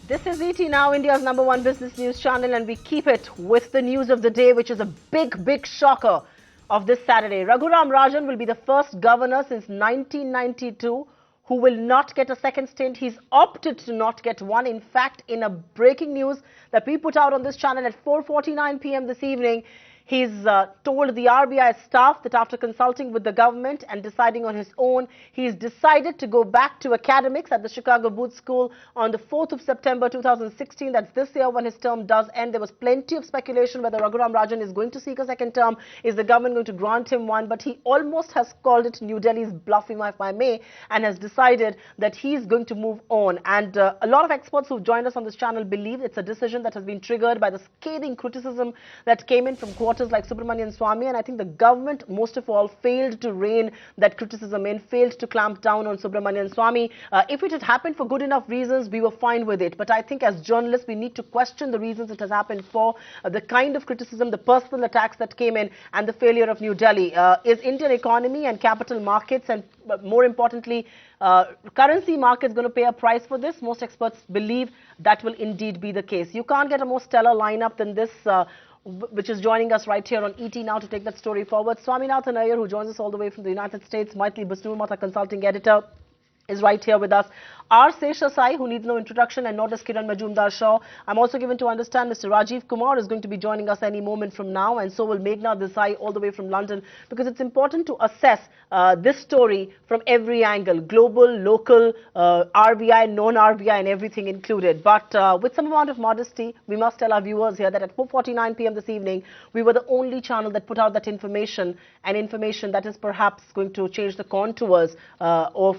This is ET Now, India's #1 business news channel, and we keep it with the news of the day, which is a big shocker of this Saturday. Raghuram Rajan will be the first governor since 1992 who will not get a second stint. He's opted to not get one. In fact, in a breaking news that we put out on this channel at 4:49 p.m. this evening, he's told the RBI staff that after consulting with the government and deciding on his own, he's decided to go back to academics at the Chicago Booth School on the 4th of September 2016. That's this year when his term does end. There was plenty of speculation whether Raghuram Rajan is going to seek a second term. Is the government going to grant him one? But he almost has called it New Delhi's bluff, if I may, and has decided that he's going to move on. And a lot of experts who've joined us on this channel believe it's a decision that has been triggered by the scathing criticism that came in from quarters like Subramanian Swamy, and I think the government most of all failed to rein that criticism in, failed to clamp down on Subramanian Swamy. If it had happened for good enough reasons, we were fine with it, but I think as journalists we need to question the reasons it has happened for, the kind of criticism, the personal attacks that came in, and the failure of New Delhi. Is Indian economy and capital markets, and more importantly currency markets, going to pay a price for this? Most experts believe that will indeed be the case. You can't get a more stellar lineup than this, which is joining us right here on ET Now to take that story forward. Swaminatahn Iyer, who joins us all the way from the United States, Mythili, Bhusnurmath, our consulting editor, is right here with us. Our Seshasayee, who needs no introduction, and nor does Kiran Mazumdar Shaw. I'm also given to understand Mr. Rajiv Kumar is going to be joining us any moment from now, and so will Meghna Desai all the way from London, because it's important to assess this story from every angle, global, local, RBI, non-RBI, and everything included. But with some amount of modesty, we must tell our viewers here that at 4:49 p.m. this evening, we were the only channel that put out that information, and information that is perhaps going to change the contours of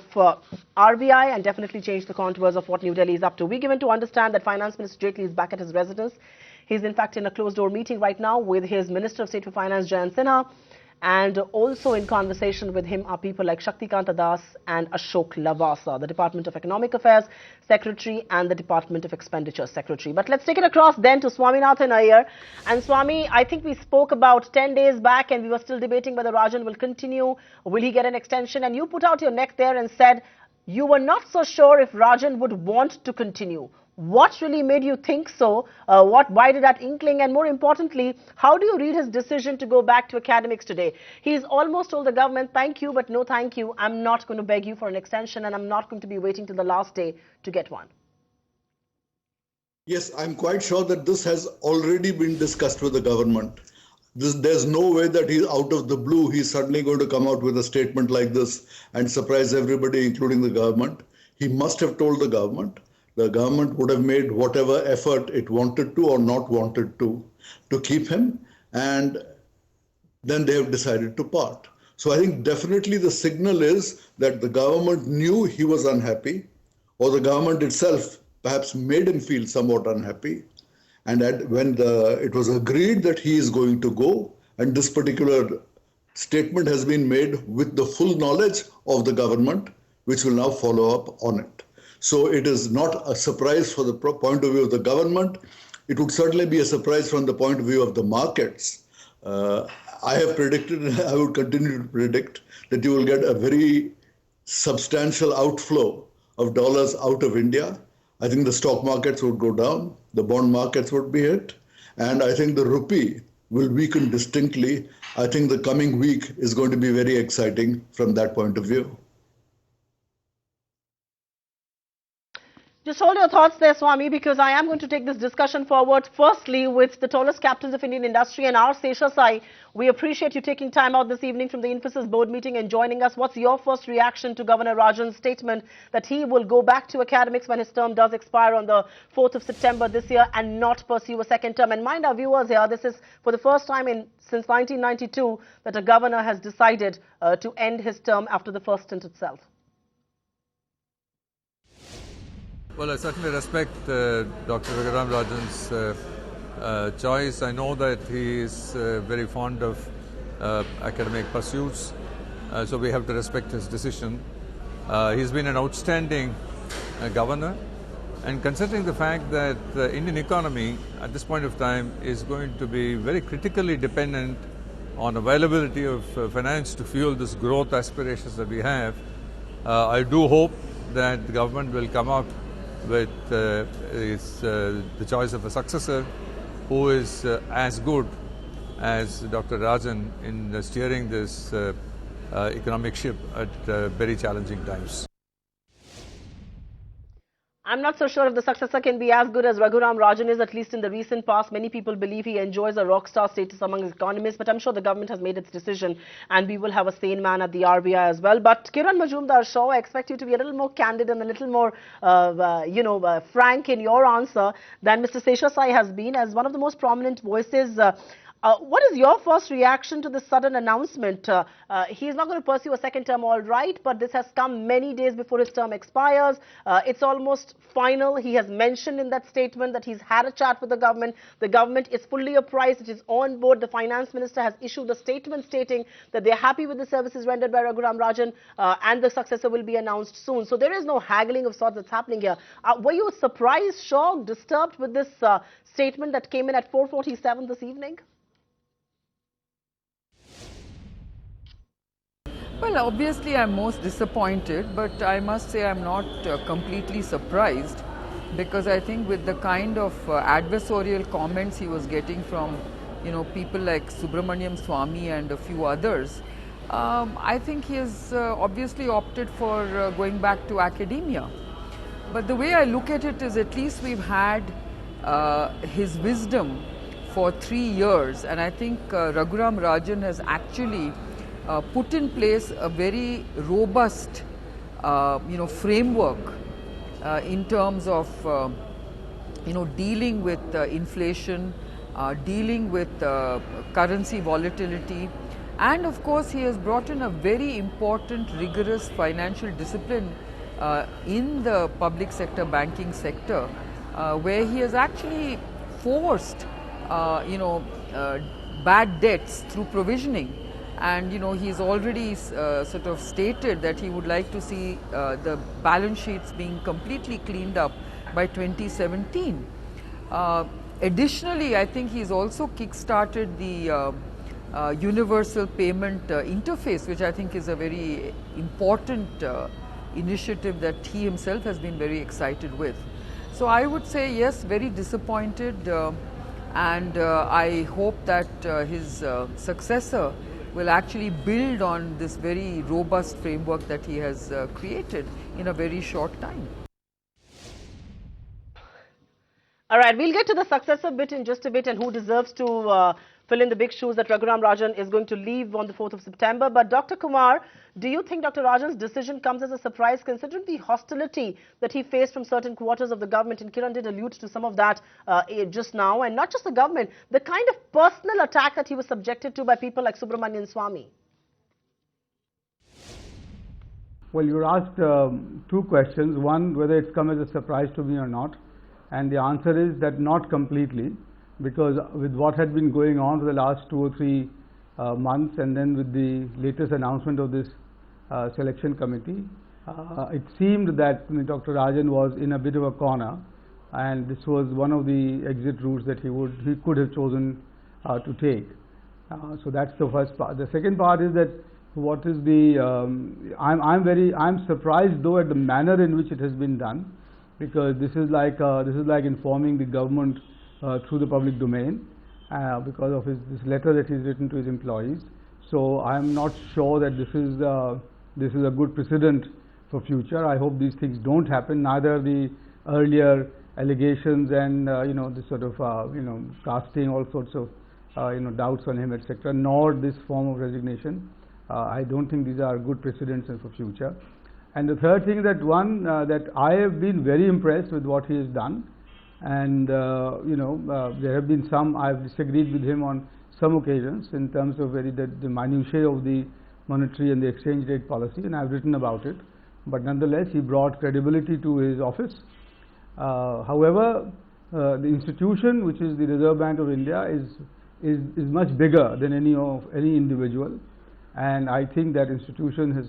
RBI and definitely change the contours of what New Delhi is up to. We're given to understand that Finance Minister Jaitley is back at his residence. He's in fact in a closed-door meeting right now with his Minister of State for Finance, Jayant Sinha, and also in conversation with him are people like Shaktikanta Das and Ashok Lavasa, the Department of Economic Affairs Secretary and the Department of Expenditure Secretary. But let's take it across then to Swaminatahn Iyer. And Swami, I think we spoke about 10 days back and we were still debating whether Rajan will continue, will he get an extension, and you put out your neck there and said you were not so sure if Rajan would want to continue. What really made you think so? Why did that inkling? And more importantly, how do you read his decision to go back to academics today? He's almost told the government, thank you, but no thank you. I'm not going to beg you for an extension, and I'm not going to be waiting till the last day to get one. Yes, I'm quite sure that this has already been discussed with the government. There's no way that he's out of the blue, he's suddenly going to come out with a statement like this and surprise everybody, including the government. He must have told the government. The government would have made whatever effort it wanted to or not wanted to keep him, and then they have decided to part. So I think definitely the signal is that the government knew he was unhappy, or the government itself perhaps made him feel somewhat unhappy. And when it was agreed that he is going to go, and this particular statement has been made with the full knowledge of the government, which will now follow up on it. So it is not a surprise for the point of view of the government. It would certainly be a surprise from the point of view of the markets. I have predicted, and I would continue to predict, that you will get a very substantial outflow of dollars out of India. I think the stock markets would go down, the bond markets would be hit, and I think the rupee will weaken distinctly. I think the coming week is going to be very exciting from that point of view. Just hold your thoughts there, Swami, because I am going to take this discussion forward. Firstly, with the tallest captains of Indian industry and our Seshasayee, we appreciate you taking time out this evening from the Infosys board meeting and joining us. What's your first reaction to Governor Rajan's statement that he will go back to academics when his term does expire on the 4th of September this year and not pursue a second term? And mind our viewers here, this is for the first time since 1992 that a governor has decided to end his term after the first stint itself. Well, I certainly respect Dr. Raghuram Rajan's choice. I know that he is very fond of academic pursuits, so we have to respect his decision. He's been an outstanding governor, and considering the fact that the Indian economy at this point of time is going to be very critically dependent on availability of finance to fuel this growth aspirations that we have, I do hope that the government will come out with the choice of a successor who is as good as Dr. Rajan in steering this economic ship at very challenging times. I'm not so sure if the successor can be as good as Raghuram Rajan is, at least in the recent past. Many people believe he enjoys a rock star status among economists, but I'm sure the government has made its decision and we will have a sane man at the RBI as well. But Kiran Mazumdar Shaw, I expect you to be a little more candid and a little more, frank in your answer than Mr. Seshasayee has been as one of the most prominent voices. What is your first reaction to this sudden announcement? He is not going to pursue a second term, all right, but this has come many days before his term expires. It's almost final. He has mentioned in that statement that he's had a chat with the government. The government is fully apprised. It is on board. The finance minister has issued a statement stating that they're happy with the services rendered by Raghuram Rajan and the successor will be announced soon. So there is no haggling of sorts that's happening here. Were you surprised, shocked, disturbed with this statement that came in at 4:47 this evening? Well, obviously I'm most disappointed, but I must say I'm not completely surprised, because I think with the kind of adversarial comments he was getting from, people like Subramaniam Swamy and a few others, I think he has obviously opted for going back to academia. But the way I look at it is, at least we've had his wisdom for 3 years, and I think Raghuram Rajan has actually put in place a very robust, framework in terms of, dealing with inflation, dealing with currency volatility, and of course he has brought in a very important, rigorous financial discipline in the public sector, banking sector, where he has actually forced, bad debts through provisioning. And he's already sort of stated that he would like to see the balance sheets being completely cleaned up by 2017. Additionally, I think he's also kick-started the universal payment interface, which I think is a very important initiative that he himself has been very excited with. So I would say yes, very disappointed, and I hope that his successor will actually build on this very robust framework that he has created in a very short time. All right, we'll get to the successor bit in just a bit and who deserves to fill in the big shoes that Raghuram Rajan is going to leave on the 4th of September. But Dr. Kumar, do you think Dr. Rajan's decision comes as a surprise considering the hostility that he faced from certain quarters of the government? And Kiran did allude to some of that just now. And not just the government, the kind of personal attack that he was subjected to by people like Subramanian Swamy. Well, you were asked 2 questions. One, whether it's come as a surprise to me or not. And the answer is that not completely, because with what had been going on for the last 2 or 3 months, and then with the latest announcement of this selection committee, it seemed that Dr. Rajan was in a bit of a corner, and this was one of the exit routes that he could have chosen to take. So that's the first part. The second part is that what is the I'm surprised though at the manner in which it has been done, because this is like informing the government through the public domain because of this letter that he's written to his employees. So I'm not sure that this is a good precedent for future. I hope these things don't happen. Neither the earlier allegations and this sort of casting all sorts of doubts on him, etc., nor this form of resignation. I don't think these are good precedents for future. And the third thing that that I have been very impressed with what he has done, and there have been some I have disagreed with him on some occasions in terms of the minutiae of the monetary and the exchange rate policy, and I have written about it. But nonetheless, he brought credibility to his office. However, the institution, which is the Reserve Bank of India, is much bigger than any individual, and I think that institution has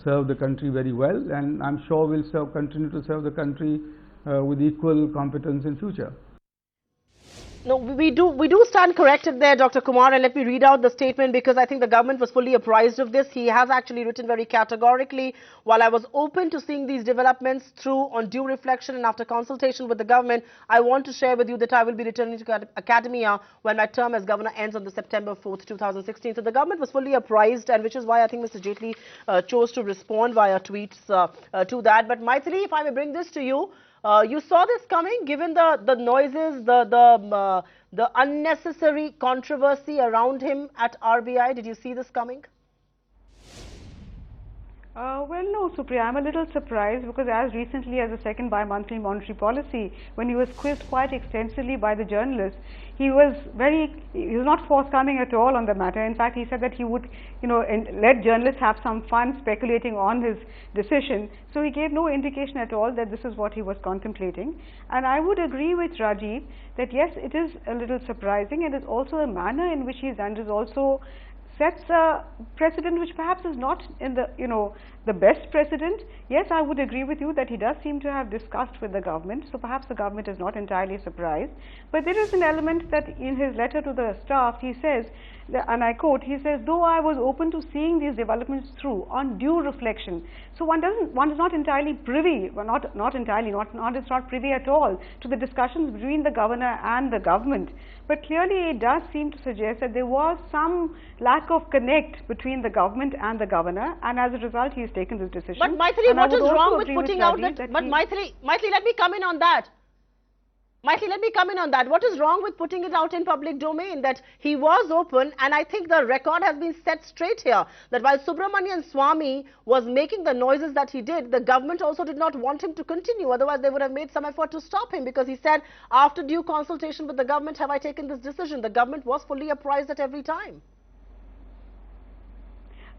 served the country very well, and I'm sure will continue to serve the country with equal competence in future. No, we do stand corrected there, Dr. Kumar, and let me read out the statement because I think the government was fully apprised of this. He has actually written very categorically, while I was open to seeing these developments through on due reflection and after consultation with the government, I want to share with you that I will be returning to academia when my term as governor ends on the September 4th, 2016. So the government was fully apprised, and which is why I think Mr. Jaitley chose to respond via tweets to that. But Mythili, if I may bring this to you, you saw this coming, given the noises, the unnecessary controversy around him at RBI. Did you see this coming? Well, no, Supriya, I'm a little surprised because as recently as the second bi-monthly monetary policy, when he was quizzed quite extensively by the journalists, he was not forthcoming at all on the matter. In fact, he said that he would, let journalists have some fun speculating on his decision. So he gave no indication at all that this is what he was contemplating. And I would agree with Rajiv that yes, it is a little surprising, and it's also a manner in which he's done it is also sets a precedent which perhaps is not in the best precedent. Yes, I would agree with you that he does seem to have discussed with the government, so perhaps the government is not entirely surprised. But there is an element that in his letter to the staff he says, and I quote, he says, though I was open to seeing these developments through on due reflection. So one is not entirely privy, well, it's not privy at all to the discussions between the governor and the government. But clearly it does seem to suggest that there was some lack of connect between the government and the governor, and as a result he has taken this decision. But Mythili, what is wrong with putting out that? But Mythili, let me come in on that. Mythili, let me come in on that. What is wrong with putting it out in public domain that he was open? And I think the record has been set straight here that while Subramanian Swamy was making the noises that he did, the government also did not want him to continue. Otherwise, they would have made some effort to stop him, because he said, after due consultation with the government, have I taken this decision? The government was fully apprised at every time.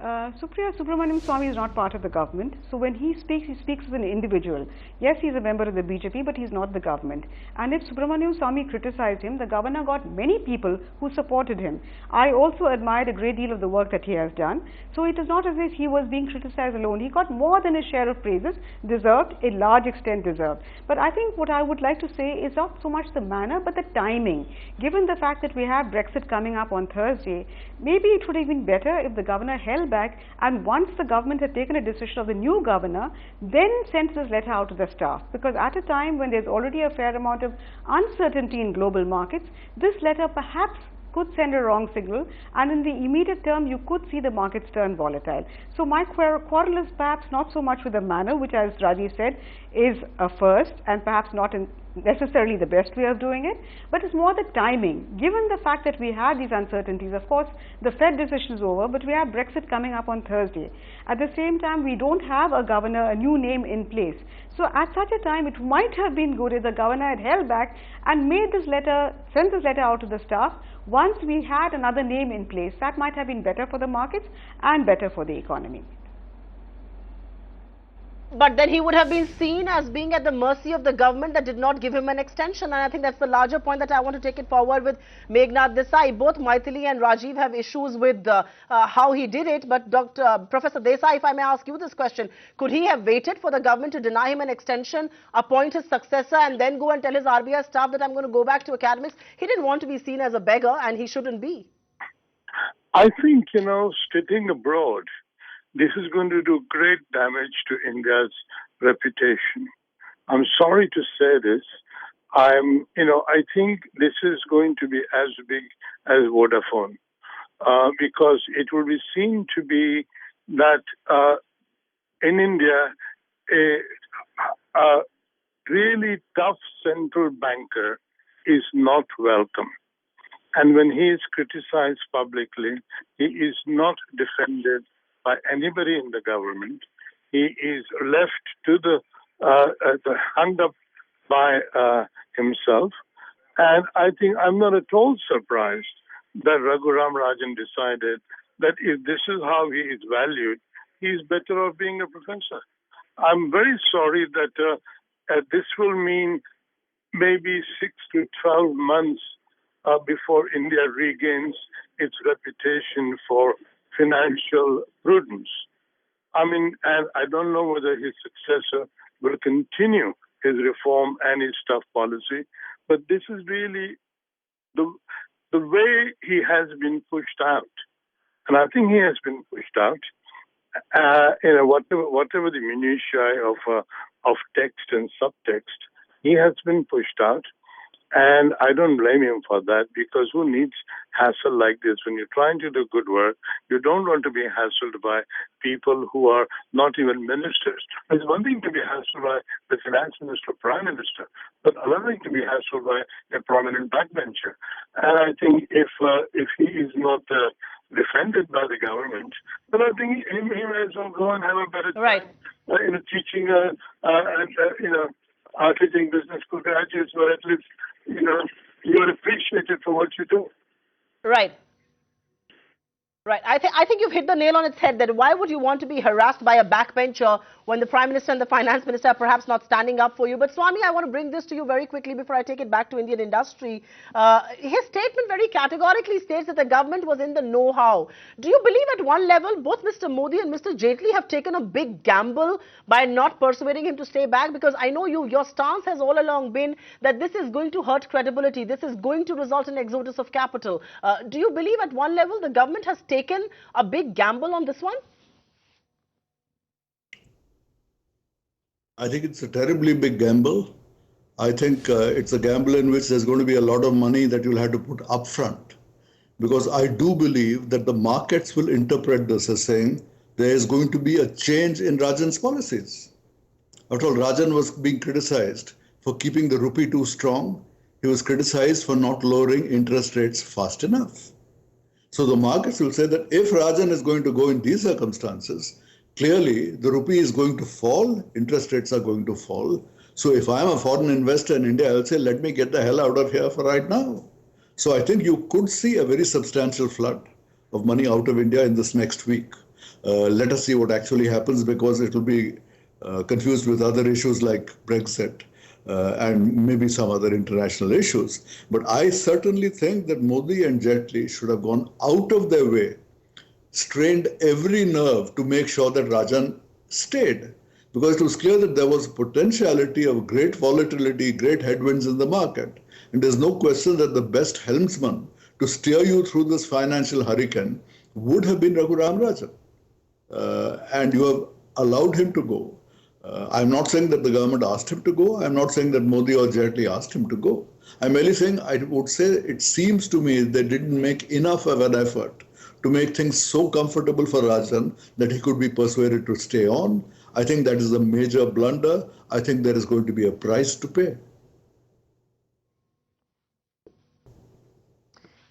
Supriya, Subramanian Swamy is not part of the government. So when he speaks as an individual. Yes, he is a member of the BJP, but he is not the government. And if Subramanian Swamy criticized him, the governor got many people who supported him. I also admired a great deal of the work that he has done. So it is not as if he was being criticized alone. He got more than his share of praises, deserved, a large extent deserved. But I think what I would like to say is not so much the manner, but the timing. Given the fact that we have Rexit coming up on Thursday, maybe it would have been better if the governor held back, and once the government had taken a decision of the new governor, then sent this letter out to the staff. Because at a time when there's already a fair amount of uncertainty in global markets, this letter perhaps could send a wrong signal, and in the immediate term you could see the markets turn volatile. So my quarrel is perhaps not so much with the manner, which as Raji said is a first and perhaps not necessarily the best way of doing it, but it's more the timing. Given the fact that we had these uncertainties, of course the Fed decision is over, but we have Brexit coming up on Thursday. At the same time, we don't have a governor, a new name in place. So at such a time, it might have been good if the governor had held back and sent this letter out to the staff once we had another name in place. That might have been better for the markets and better for the economy. But then he would have been seen as being at the mercy of the government that did not give him an extension. And I think that's the larger point that I want to take it forward with Meghnad Desai. Both Mythili and Rajiv have issues with how he did it. But Professor Desai, if I may ask you this question, could he have waited for the government to deny him an extension, appoint his successor, and then go and tell his RBI staff that I'm going to go back to academics? He didn't want to be seen as a beggar, and he shouldn't be. I think, sitting abroad, this is going to do great damage to India's reputation. I'm sorry to say this. I think this is going to be as big as Vodafone, because it will be seen to be that in India, a really tough central banker is not welcome. And when he is criticized publicly, he is not defended by anybody in the government. He is left to the hung up by himself. And I think I'm not at all surprised that Raghuram Rajan decided that if this is how he is valued, he is better off being a professor. I'm very sorry that this will mean maybe 6 to 12 months before India regains its reputation for financial prudence. And I don't know whether his successor will continue his reform and his tough policy, but this is really the way he has been pushed out, and I think he has been pushed out, whatever the minutiae of text and subtext, he has been pushed out. And I don't blame him for that, because who needs hassle like this? When you're trying to do good work, you don't want to be hassled by people who are not even ministers. It's one thing to be hassled by the finance minister, prime minister, but another thing to be hassled by a prominent backbencher. And I think if he is not defended by the government, then I think he may as well go and have a better time teaching, teaching business school graduates, or at least, you're appreciated for what you do. Right. Right. I think you've hit the nail on its head, that why would you want to be harassed by a backbencher when the Prime Minister and the Finance Minister are perhaps not standing up for you? But Swami, I want to bring this to you very quickly before I take it back to Indian industry. His statement very categorically states that the government was in the know-how. Do you believe at one level both Mr. Modi and Mr. Jaitley have taken a big gamble by not persuading him to stay back? Because I know your stance has all along been that this is going to hurt credibility. This is going to result in exodus of capital. Do you believe at one level the government has taken a big gamble on this one? I think it's a terribly big gamble. I think it's a gamble in which there's going to be a lot of money that you'll have to put upfront. Because I do believe that the markets will interpret this as saying there is going to be a change in Rajan's policies. After all, Rajan was being criticized for keeping the rupee too strong. He was criticized for not lowering interest rates fast enough. So the markets will say that if Rajan is going to go in these circumstances, clearly the rupee is going to fall, interest rates are going to fall. So if I'm a foreign investor in India, I'll say, let me get the hell out of here for right now. So I think you could see a very substantial flood of money out of India in this next week. Let us see what actually happens, because it will be confused with other issues like Brexit. And maybe some other international issues. But I certainly think that Modi and Jaitley should have gone out of their way, strained every nerve to make sure that Rajan stayed. Because it was clear that there was potentiality of great volatility, great headwinds in the market. And there's no question that the best helmsman to steer you through this financial hurricane would have been Raghuram Rajan. And you have allowed him to go. I'm not saying that the government asked him to go. I'm not saying that Modi or Jaitley asked him to go. I'm merely saying, I would say it seems to me they didn't make enough of an effort to make things so comfortable for Rajan that he could be persuaded to stay on. I think that is a major blunder. I think there is going to be a price to pay.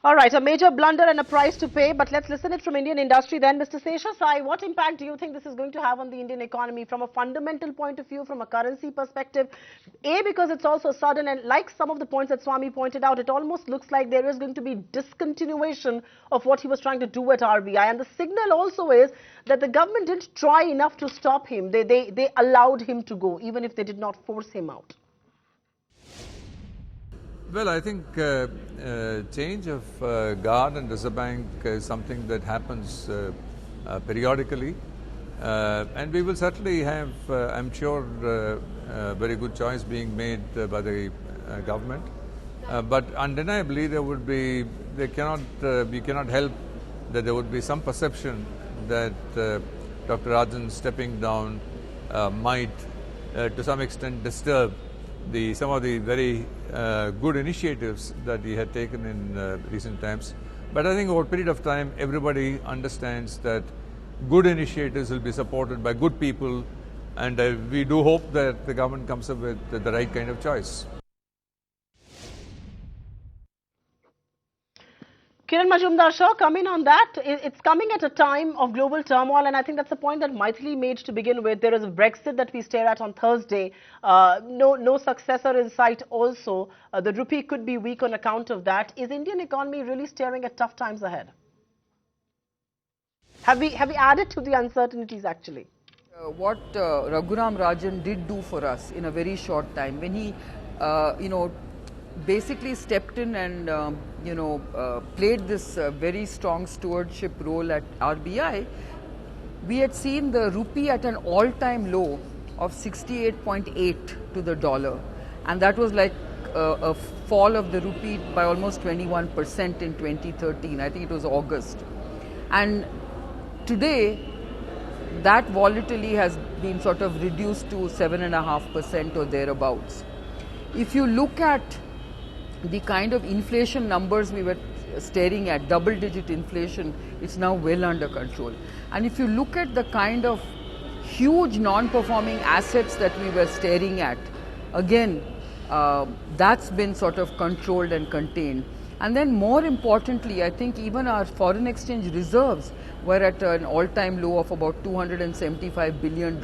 All right, a major blunder and a price to pay, but let's listen it from Indian industry then. Mr. Seshasayee, what impact do you think this is going to have on the Indian economy from a fundamental point of view, from a currency perspective? A, because it's also sudden, and like some of the points that Swami pointed out, it almost looks like there is going to be discontinuation of what he was trying to do at RBI. And the signal also is that the government didn't try enough to stop him. They allowed him to go, even if they did not force him out. Well, I think change of guard and Reserve Bank is something that happens periodically. And we will certainly have, I'm sure, very good choice being made by the government. But undeniably, we cannot help that there would be some perception that Dr. Rajan stepping down might, to some extent, disturb some of the very good initiatives that he had taken in recent times. But I think over a period of time, everybody understands that good initiatives will be supported by good people, and we do hope that the government comes up with the right kind of choice. Kiran Mazumdar Shaw, coming on that, it's coming at a time of global turmoil, and I think that's the point that Mythili made to begin with. There is a Brexit that we stare at on Thursday. No successor in sight also. The rupee could be weak on account of that. Is Indian economy really staring at tough times ahead? Have we added to the uncertainties actually? What Raghuram Rajan did do for us in a very short time, when he, basically stepped in and played this very strong stewardship role at RBI, we had seen the rupee at an all-time low of 68.8 to the dollar, and that was like a fall of the rupee by almost 21% in 2013. I think it was August. And today, that volatility has been sort of reduced to 7.5% or thereabouts. If you look at the kind of inflation numbers we were staring at, double-digit inflation, it's now well under control. And if you look at the kind of huge non-performing assets that we were staring at, again, that's been sort of controlled and contained. And then more importantly, I think even our foreign exchange reserves were at an all-time low of about $275 billion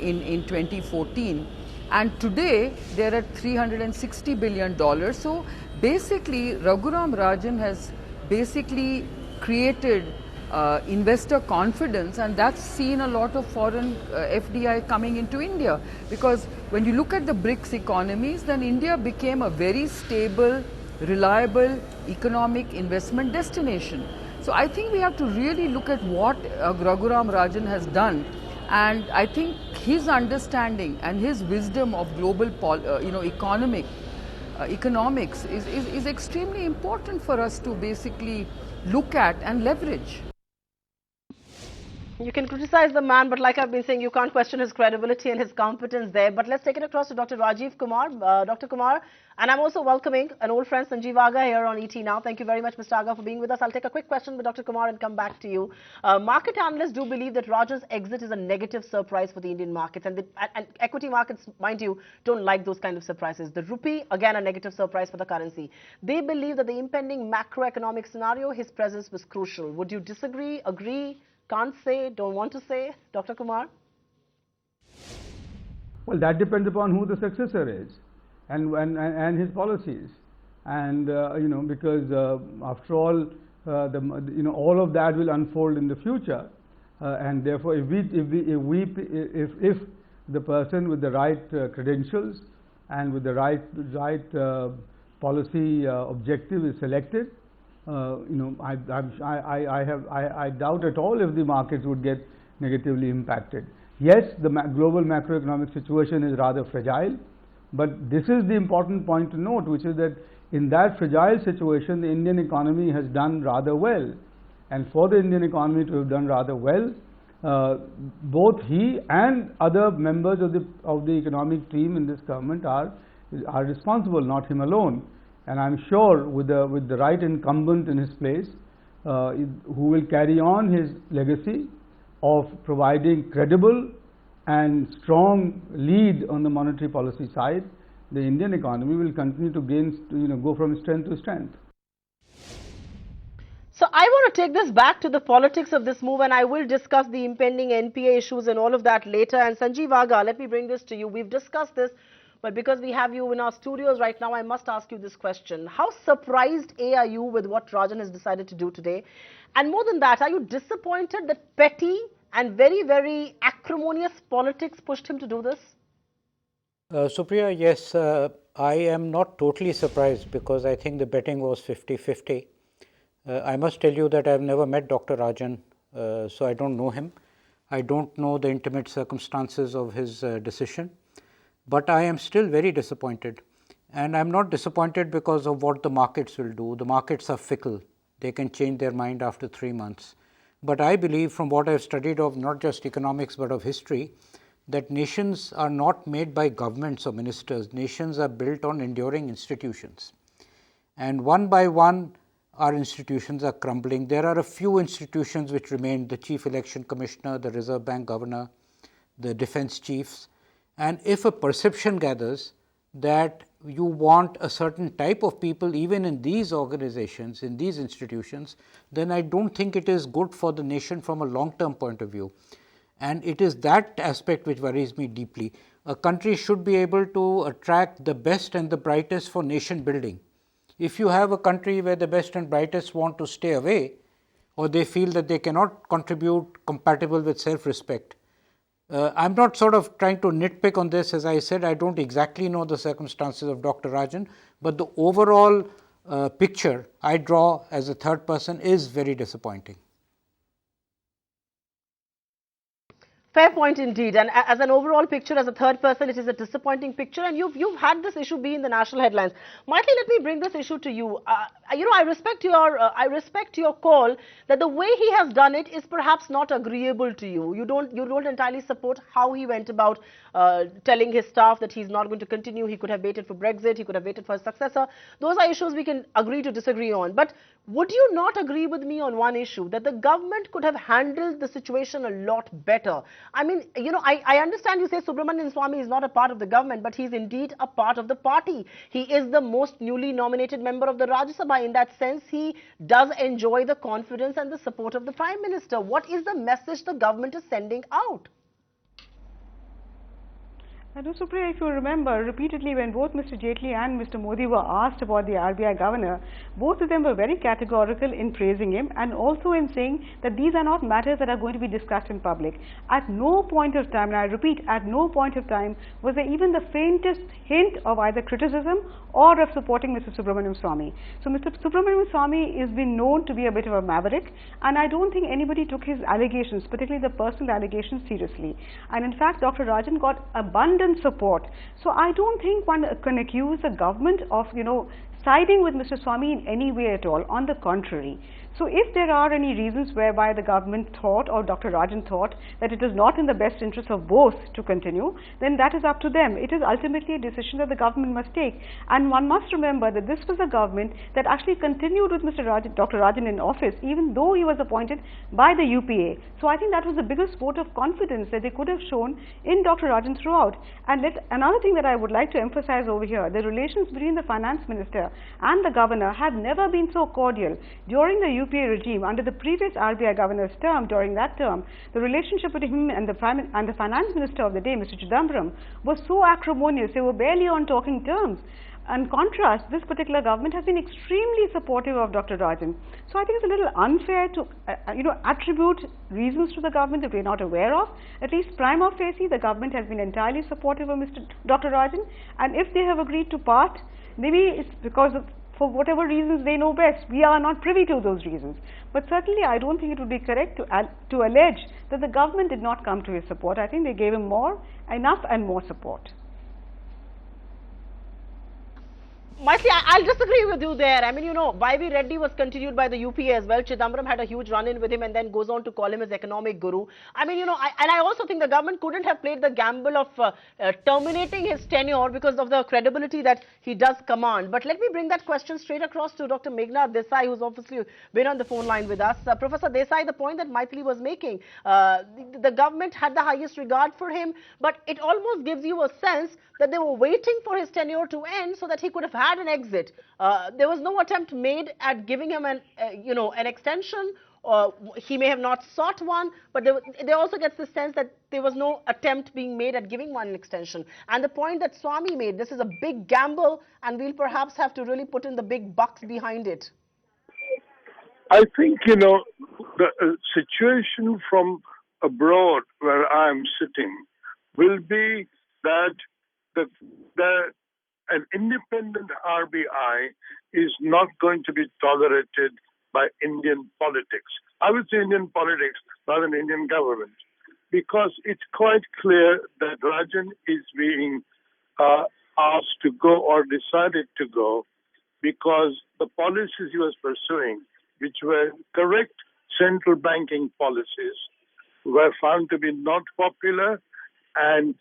in 2014. And today, they're at $360 billion. So basically, Raghuram Rajan has basically created investor confidence, and that's seen a lot of foreign FDI coming into India. Because when you look at the BRICS economies, then India became a very stable, reliable economic investment destination. So I think we have to really look at what Raghuram Rajan has done. And I think his understanding and his wisdom of global economics is extremely important for us to basically look at and leverage. You can criticize the man, but like I've been saying, you can't question his credibility and his competence there. But let's take it across to Dr. Rajiv Kumar. Dr. Kumar, and I'm also welcoming an old friend, Sanjeev Aga, here on ET Now. Thank you very much, Mr. Aga, for being with us. I'll take a quick question with Dr. Kumar and come back to you. Market analysts do believe that Rajan's exit is a negative surprise for the Indian markets. And equity markets, mind you, don't like those kind of surprises. The rupee, again, a negative surprise for the currency. They believe that the impending macroeconomic scenario, his presence was crucial. Would you disagree, agree? Can't say, don't want to say, Dr. Kumar? Well, that depends upon who the successor is and his policies. And, because after all, all of that will unfold in the future. And therefore, if the person with the right credentials and with the right policy objective is selected, I doubt at all if the markets would get negatively impacted. Yes, the global macroeconomic situation is rather fragile, but this is the important point to note, which is that in that fragile situation, the Indian economy has done rather well. And for the Indian economy to have done rather well, both he and other members of the economic team in this government are responsible, not him alone. And I'm sure with the right incumbent in his place, who will carry on his legacy of providing credible and strong lead on the monetary policy side, the Indian economy will continue to go from strength to strength. So I want to take this back to the politics of this move, and I will discuss the impending NPA issues and all of that later. And Sanjeev Aga, let me bring this to you. We've discussed this. But because we have you in our studios right now, I must ask you this question. How surprised are you with what Rajan has decided to do today? And more than that, are you disappointed that petty and very, very acrimonious politics pushed him to do this? Supriya, yes, I am not totally surprised because I think the betting was 50-50. I must tell you that I have never met Dr. Rajan, so I don't know him. I don't know the intimate circumstances of his decision. But I am still very disappointed, and I am not disappointed because of what the markets will do. The markets are fickle. They can change their mind after 3 months. But I believe, from what I have studied of not just economics but of history, that nations are not made by governments or ministers. Nations are built on enduring institutions. And one by one, our institutions are crumbling. There are a few institutions which remain: the Chief Election Commissioner, the Reserve Bank Governor, the defense chiefs. And if a perception gathers that you want a certain type of people even in these organizations, in these institutions, then I don't think it is good for the nation from a long-term point of view. And it is that aspect which worries me deeply. A country should be able to attract the best and the brightest for nation building. If you have a country where the best and brightest want to stay away, or they feel that they cannot contribute compatible with self-respect, I'm not sort of trying to nitpick on this. As I said, I don't exactly know the circumstances of Dr. Rajan, but the overall picture I draw as a third person is very disappointing. Fair point indeed. And as an overall picture, as a third person, it is a disappointing picture. And you've had this issue be in the national headlines. Mythili, let me bring this issue to you. I respect your call that the way he has done it is perhaps not agreeable to you. You don't entirely support how he went about telling his staff that he's not going to continue. He could have waited for Brexit. He could have waited for his successor. Those are issues we can agree to disagree on. But would you not agree with me on one issue, that the government could have handled the situation a lot better? I mean, I understand you say Subramanian Swamy is not a part of the government, but he's indeed a part of the party. He is the most newly nominated member of the Rajya Sabha. In that sense, he does enjoy the confidence and the support of the Prime Minister. What is the message the government is sending out? No, Supriya, if you remember, repeatedly when both Mr. Jaitley and Mr. Modi were asked about the RBI governor, both of them were very categorical in praising him and also in saying that these are not matters that are going to be discussed in public. At no point of time, and I repeat, at no point of time was there even the faintest hint of either criticism or of supporting Mr. Subramanian Swamy. So Mr. Subramanian Swamy has been known to be a bit of a maverick, and I don't think anybody took his allegations, particularly the personal allegations, seriously. And in fact, Dr. Rajan got abundant support. So I don't think one can accuse the government of, siding with Mr. Swamy in any way at all. On the contrary. So if there are any reasons whereby the government thought or Dr. Rajan thought that it is not in the best interest of both to continue, then that is up to them. It is ultimately a decision that the government must take. And one must remember that this was a government that actually continued with Dr. Rajan in office, even though he was appointed by the UPA. So I think that was the biggest vote of confidence that they could have shown in Dr. Rajan throughout. And another thing that I would like to emphasize over here, the relations between the finance minister and the governor have never been so cordial. During the UPA regime, under the previous RBI governor's term, during that term, the relationship between him and the finance minister of the day, Mr. Chidambaram, was so acrimonious. They were barely on talking terms. In contrast, this particular government has been extremely supportive of Dr. Rajan. So I think it's a little unfair to, attribute reasons to the government that we're not aware of. At least prima facie, the government has been entirely supportive of Dr. Rajan. And if they have agreed to part, maybe it's because of, for whatever reasons they know best. We are not privy to those reasons. But certainly I don't think it would be correct to allege that the government did not come to his support. I think they gave him enough and more support. Mythili, I'll disagree with you there. I mean, YV Reddy was continued by the UPA as well. Chidambaram had a huge run-in with him and then goes on to call him his economic guru. I mean, I also think the government couldn't have played the gamble of terminating his tenure because of the credibility that he does command. But let me bring that question straight across to Dr. Meghna Desai, who's obviously been on the phone line with us. Professor Desai, the point that Mythili was making, the government had the highest regard for him, but it almost gives you a sense that they were waiting for his tenure to end so that he could have had an exit. There was no attempt made at giving him an extension. He may have not sought one, but there also gets the sense that there was no attempt being made at giving one an extension. And the point that Swamy made, this is a big gamble, and we'll perhaps have to really put in the big bucks behind it. I think, the situation from abroad where I'm sitting will be that an independent RBI is not going to be tolerated by Indian politics. I would say Indian politics rather than Indian government, because it's quite clear that Rajan is being asked to go or decided to go because the policies he was pursuing, which were correct central banking policies, were found to be not popular. And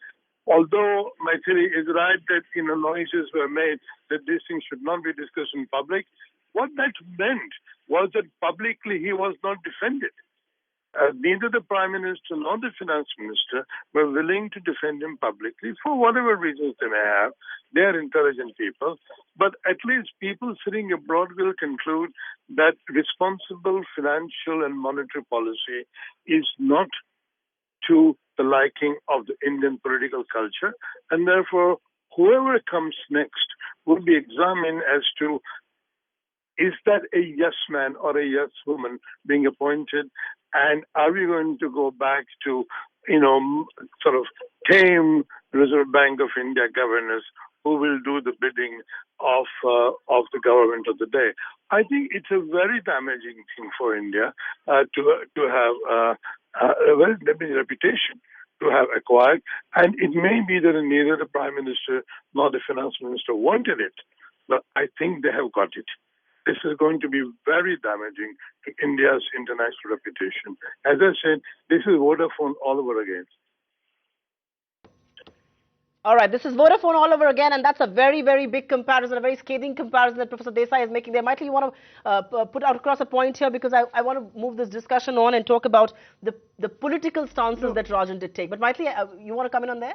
although Mythili is right that noises were made that these things should not be discussed in public, what that meant was that publicly he was not defended. Neither the Prime Minister nor the Finance Minister were willing to defend him publicly for whatever reasons they may have. They are intelligent people. But at least people sitting abroad will conclude that responsible financial and monetary policy is not to the liking of the Indian political culture, and therefore whoever comes next will be examined as to is that a yes man or a yes woman being appointed, and are we going to go back to sort of tame Reserve Bank of India governors who will do the bidding of the government of the day. I think it's a very damaging thing for India to have a very damaging reputation to have acquired. And it may be that neither the Prime Minister nor the Finance Minister wanted it, but I think they have got it. This is going to be very damaging to India's international reputation. As I said, this is Vodafone all over again. All right, this is Vodafone all over again, and that's a very, very big comparison, a very scathing comparison that Professor Desai is making there. Mythili, you want to put out across a point here, because I want to move this discussion on and talk about the political stances that Rajan did take. But Mythili, you want to come in on there?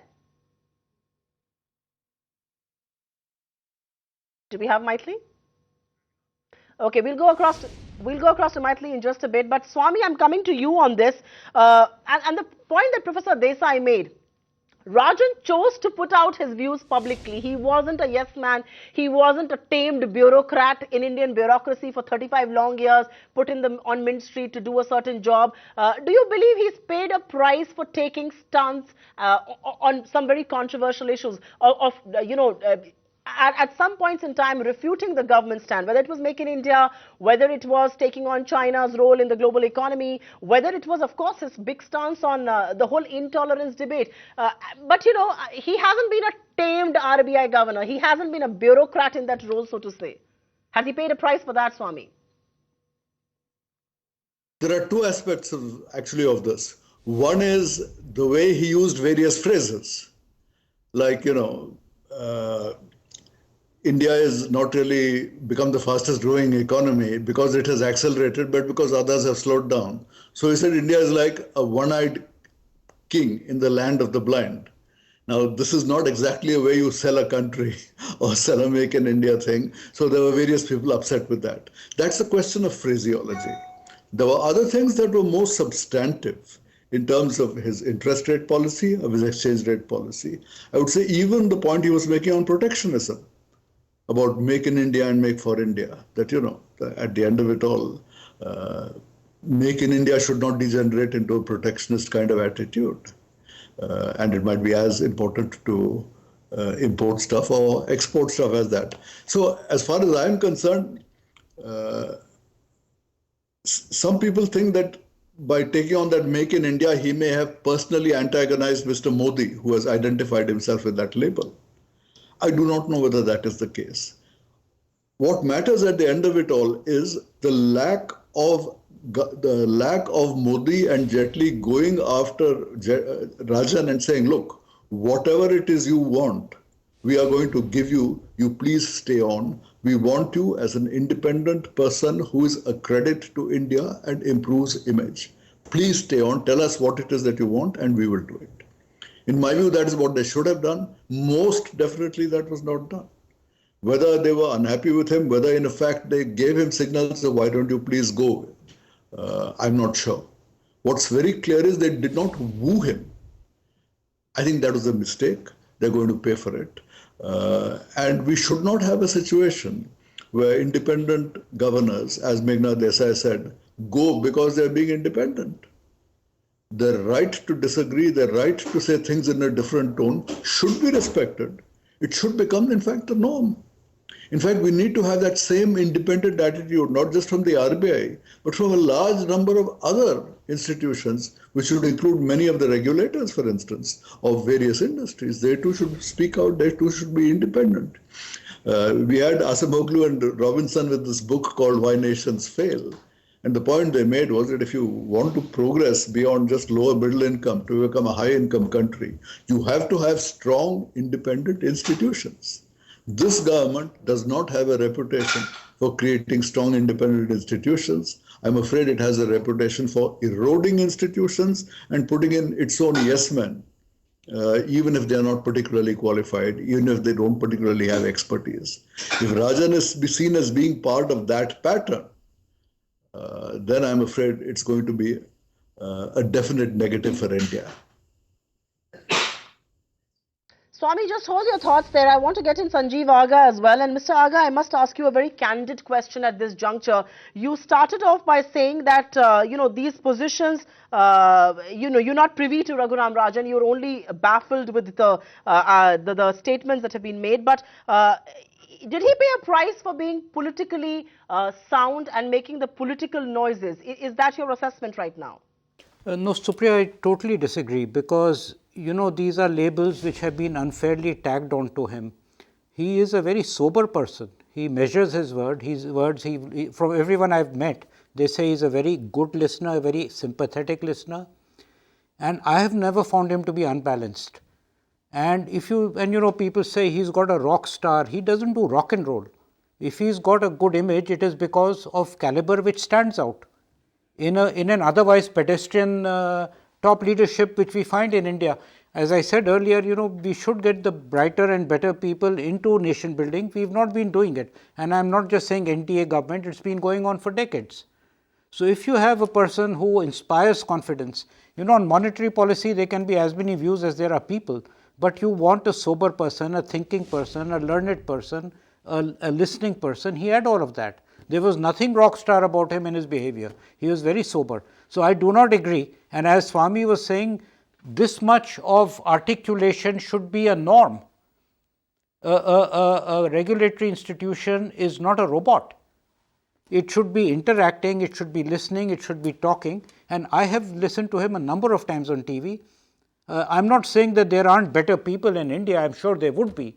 Do we have Mythili? Okay, we'll go across to Mythili in just a bit. But Swami, I'm coming to you on this, and the point that Professor Desai made. Rajan chose to put out his views publicly. He wasn't a yes man. He wasn't a tamed bureaucrat in Indian bureaucracy for 35 long years, put in on Mint Street to do a certain job. Do you believe he's paid a price for taking stance on some very controversial issues at some points in time refuting the government stand, whether it was Make in India, whether it was taking on China's role in the global economy, whether it was, of course, his big stance on the whole intolerance debate. But, he hasn't been a tamed RBI governor. He hasn't been a bureaucrat in that role, so to say. Has he paid a price for that, Swami? There are two aspects of this. One is the way he used various phrases, like, India has not really become the fastest growing economy because it has accelerated, but because others have slowed down. So he said India is like a one-eyed king in the land of the blind. Now, this is not exactly a way you sell a country or sell a Make in India thing. So there were various people upset with that. That's a question of phraseology. There were other things that were more substantive in terms of his interest rate policy, of his exchange rate policy. I would say even the point he was making on protectionism, about Make in India and Make for India, that, at the end of it all, Make in India should not degenerate into a protectionist kind of attitude. And it might be as important to import stuff or export stuff as that. So as far as I'm concerned, some people think that by taking on that Make in India, he may have personally antagonized Mr. Modi, who has identified himself with that label. I do not know whether that is the case. What matters at the end of it all is the lack of Modi and Jaitley going after Rajan and saying, look, whatever it is you want, we are going to give you. You please stay on. We want you as an independent person who is a credit to India and improves image. Please stay on. Tell us what it is that you want, and we will do it. In my view, that is what they should have done. Most definitely that was not done. Whether they were unhappy with him, whether in fact they gave him signals of why don't you please go, I'm not sure. What's very clear is they did not woo him. I think that was a mistake. They're going to pay for it. And we should not have a situation where independent governors, as Meghna Desai said, go because they're being independent. The right to disagree, the right to say things in a different tone should be respected. It should become, in fact, the norm. In fact, we need to have that same independent attitude, not just from the RBI, but from a large number of other institutions, which would include many of the regulators, for instance, of various industries. They too should speak out, they too should be independent. We had Acemoglu and Robinson with this book called Why Nations Fail. And the point they made was that if you want to progress beyond just lower middle income to become a high income country, you have to have strong independent institutions. This government does not have a reputation for creating strong independent institutions. I'm afraid it has a reputation for eroding institutions and putting in its own yes men, even if they're not particularly qualified, even if they don't particularly have expertise. If Rajan is seen as being part of that pattern, then I'm afraid it's going to be a definite negative for India. Swami, just hold your thoughts there. I want to get in Sanjeev Aga as well. And Mr. Aga, I must ask you a very candid question at this juncture. You started off by saying that, these positions, you're not privy to Raghuram Rajan. You're only baffled with the statements that have been made. But did he pay a price for being politically sound and making the political noises? Is that your assessment right now? No, Supriya, I totally disagree because, these are labels which have been unfairly tagged onto him. He is a very sober person. He measures his words. From everyone I've met, they say he's a very good listener, a very sympathetic listener. And I have never found him to be unbalanced. And people say he's got a rock star. He doesn't do rock and roll. If he's got a good image, it is because of caliber which stands out in an otherwise pedestrian top leadership which we find in India. As I said earlier, we should get the brighter and better people into nation building. We've not been doing it. And I'm not just saying NDA government, it's been going on for decades. So if you have a person who inspires confidence, on monetary policy, there can be as many views as there are people, but you want a sober person, a thinking person, a learned person, a listening person. He had all of that. There was nothing rock star about him in his behavior. He was very sober. So I do not agree. And as Swami was saying, this much of articulation should be a norm. A regulatory institution is not a robot. It should be interacting, it should be listening, it should be talking. And I have listened to him a number of times on TV. I'm not saying that there aren't better people in India. I'm sure there would be.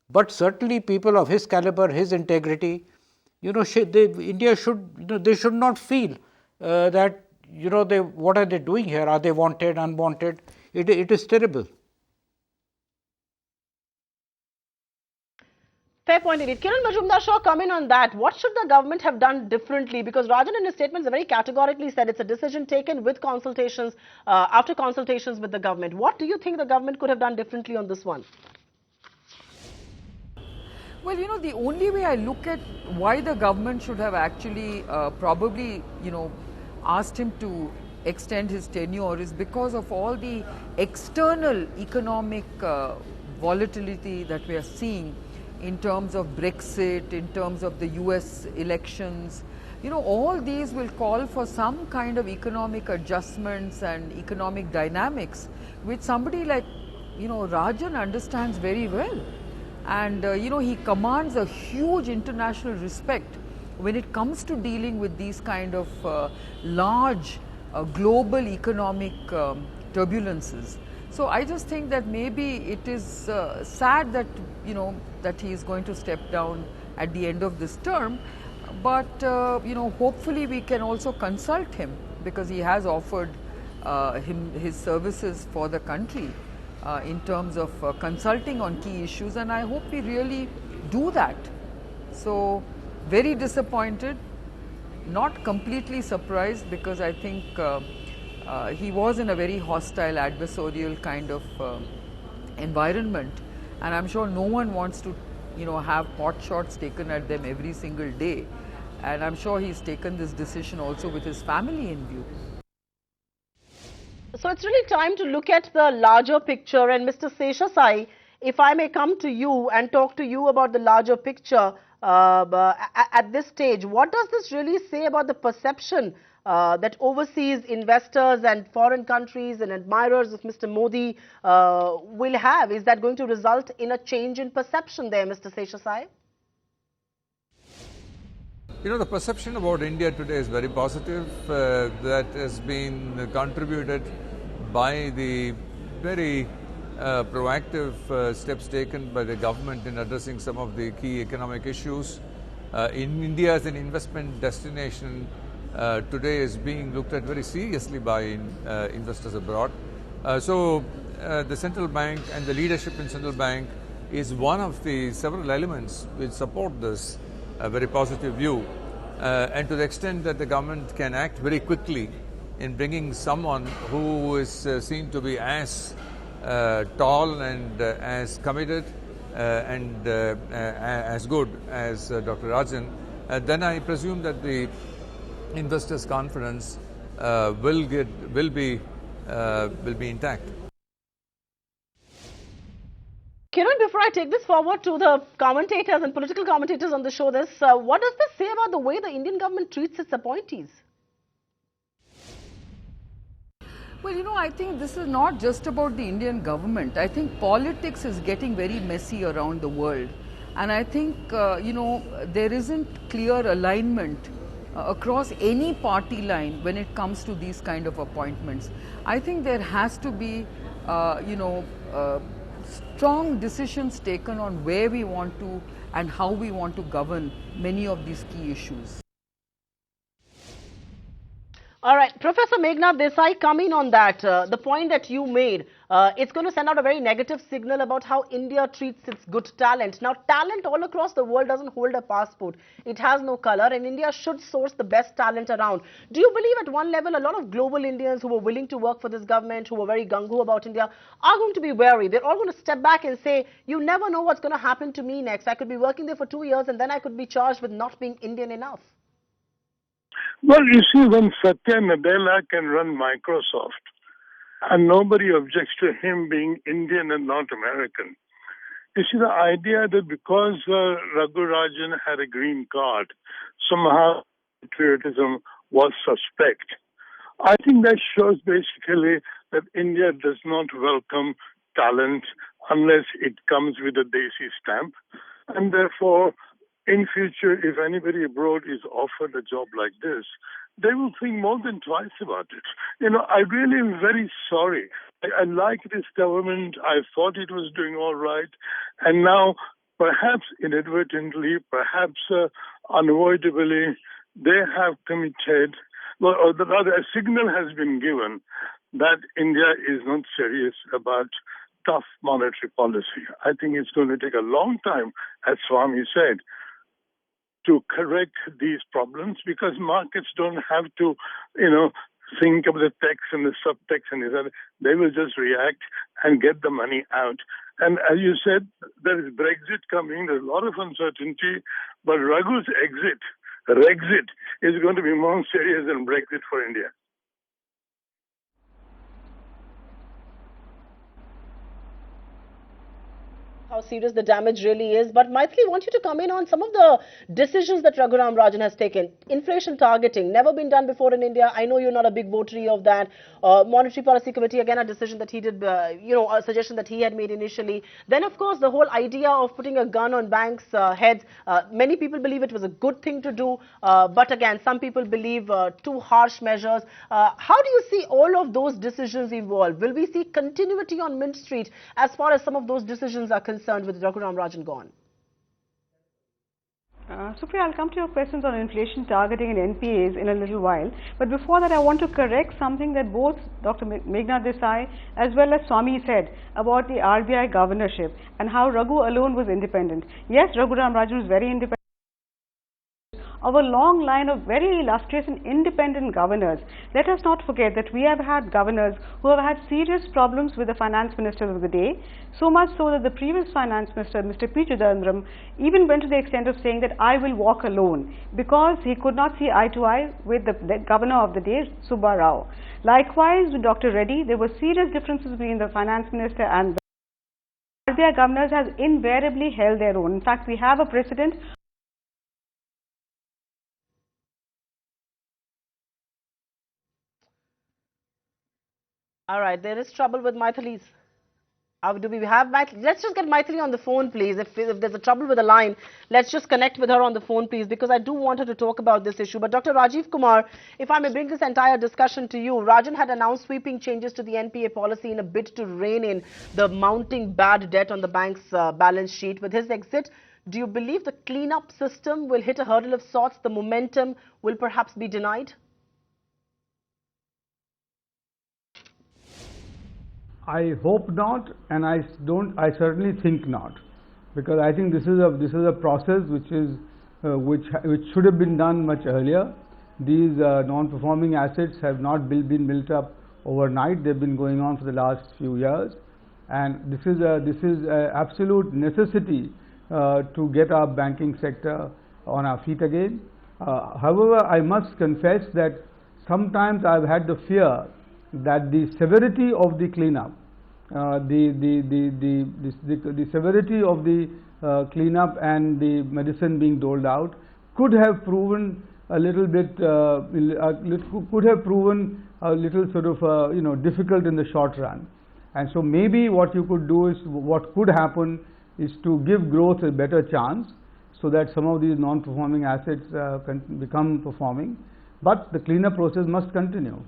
But certainly people of his caliber, his integrity, India should, they should not feel that, what are they doing here? Are they wanted, unwanted? It is terrible. Fair point indeed. Kiran Mazumdar Shaw, comment on that. What should the government have done differently? Because Rajan in his statements very categorically said it's a decision taken with consultations, after consultations with the government. What do you think the government could have done differently on this one? Well, the only way I look at why the government should have actually probably, asked him to extend his tenure is because of all the external economic volatility that we are seeing in terms of Brexit, in terms of the US elections. All these will call for some kind of economic adjustments and economic dynamics, which somebody like, Rajan understands very well. And, he commands a huge international respect when it comes to dealing with these kind of large global economic turbulences. So I just think that maybe it is sad that, that he is going to step down at the end of this term. But, hopefully we can also consult him because he has offered his services for the country in terms of consulting on key issues, and I hope we really do that. So very disappointed, not completely surprised because I think he was in a very hostile adversarial kind of environment, and I'm sure no one wants to have pot shots taken at them every single day, and I'm sure he's taken this decision also with his family in view. So it's really time to look at the larger picture, and Mr. Seshasayee, if I may come to you and talk to you about the larger picture at this stage, what does this really say about the perception that overseas investors and foreign countries and admirers of Mr. Modi will have? Is that going to result in a change in perception there, Mr. Seshasayee? The perception about India today is very positive. That has been contributed by the very proactive steps taken by the government in addressing some of the key economic issues. In India as an investment destination today is being looked at very seriously by investors abroad. So the central bank and the leadership in central bank is one of the several elements which support this very positive view. And to the extent that the government can act very quickly in bringing someone who is seen to be as tall and as committed and as good as Dr. Rajan, then I presume that the investors' confidence will be intact. Kiran, before I take this forward to the commentators and political commentators on the show, what does this say about the way the Indian government treats its appointees? Well, I think this is not just about the Indian government. I think politics is getting very messy around the world. And I think, there isn't clear alignment across any party line when it comes to these kind of appointments. I think there has to be, strong decisions taken on where we want to and how we want to govern many of these key issues. All right, Professor Meghnad Desai, coming on that, the point that you made, it's going to send out a very negative signal about how India treats its good talent. Now, talent all across the world doesn't hold a passport. It has no color, and India should source the best talent around. Do you believe at one level a lot of global Indians who were willing to work for this government, who were very gung-ho about India, are going to be wary? They're all going to step back and say, you never know what's going to happen to me next. I could be working there for 2 years, and then I could be charged with not being Indian enough. Well, you see, when Satya Nadella can run Microsoft and nobody objects to him being Indian and not American, you see, the idea that because Raghu Rajan had a green card, somehow patriotism was suspect. I think that shows basically that India does not welcome talent unless it comes with a Desi stamp, and therefore, in future, if anybody abroad is offered a job like this, they will think more than twice about it. You know, I really am very sorry. I like this government. I thought it was doing all right. And now, perhaps inadvertently, perhaps unavoidably, they have committed, or rather a signal has been given that India is not serious about tough monetary policy. I think it's going to take a long time, as Swami said, to correct these problems, because markets don't have to, think of the text and the subtext and that. They will just react and get the money out. And as you said, there is Brexit coming. There's a lot of uncertainty, but Raghu's exit, Rexit, is going to be more serious than Brexit for India. How serious the damage really is. But Mythili, I want you to come in on some of the decisions that Raghuram Rajan has taken. Inflation targeting, never been done before in India. I know you're not a big votary of that. Monetary Policy Committee, again, a decision that he did, a suggestion that he had made initially. Then, of course, the whole idea of putting a gun on banks' heads. Many people believe it was a good thing to do. But again, some people believe too harsh measures. How do you see all of those decisions evolve? Will we see continuity on Mint Street as far as some of those decisions are concerned with Raghuram Rajan gone? Supriya, I'll come to your questions on inflation targeting and NPAs in a little while. But before that, I want to correct something that both Dr. Meghnad Desai as well as Swami said about the RBI governorship and how Raghu alone was independent. Yes, Raghuram Rajan was very independent of a long line of very illustrious and independent governors. Let us not forget that we have had governors who have had serious problems with the finance ministers of the day, so much so that the previous finance minister, Mr. P. Chidambaram, even went to the extent of saying that I will walk alone because he could not see eye to eye with the governor of the day, Subba Rao. Likewise, with Dr. Reddy, there were serious differences between the finance minister and the RBI governors has invariably held their own. In fact, we have a precedent. All right, there is trouble with Mythili's. Do we have Mythili? Let's just get Mythili on the phone, please. If there's a trouble with the line, let's just connect with her on the phone, please, because I do want her to talk about this issue. But Dr. Rajiv Kumar, if I may bring this entire discussion to you, Rajan had announced sweeping changes to the NPA policy in a bid to rein in the mounting bad debt on the bank's balance sheet. With his exit, do you believe the cleanup system will hit a hurdle of sorts? The momentum will perhaps be denied? I hope not, and I certainly think not, because I think this is a process which should have been done much earlier. These non-performing assets have not been built up overnight. They've been going on for the last few years, and this is a absolute necessity to get our banking sector on our feet again. However, I must confess that sometimes I've had the fear that the severity of the cleanup, the severity of the cleanup and the medicine being doled out could have proven a little bit, sort of difficult in the short run. And so maybe what you could do is, what could happen is to give growth a better chance, so that some of these non-performing assets can become performing. But the cleanup process must continue.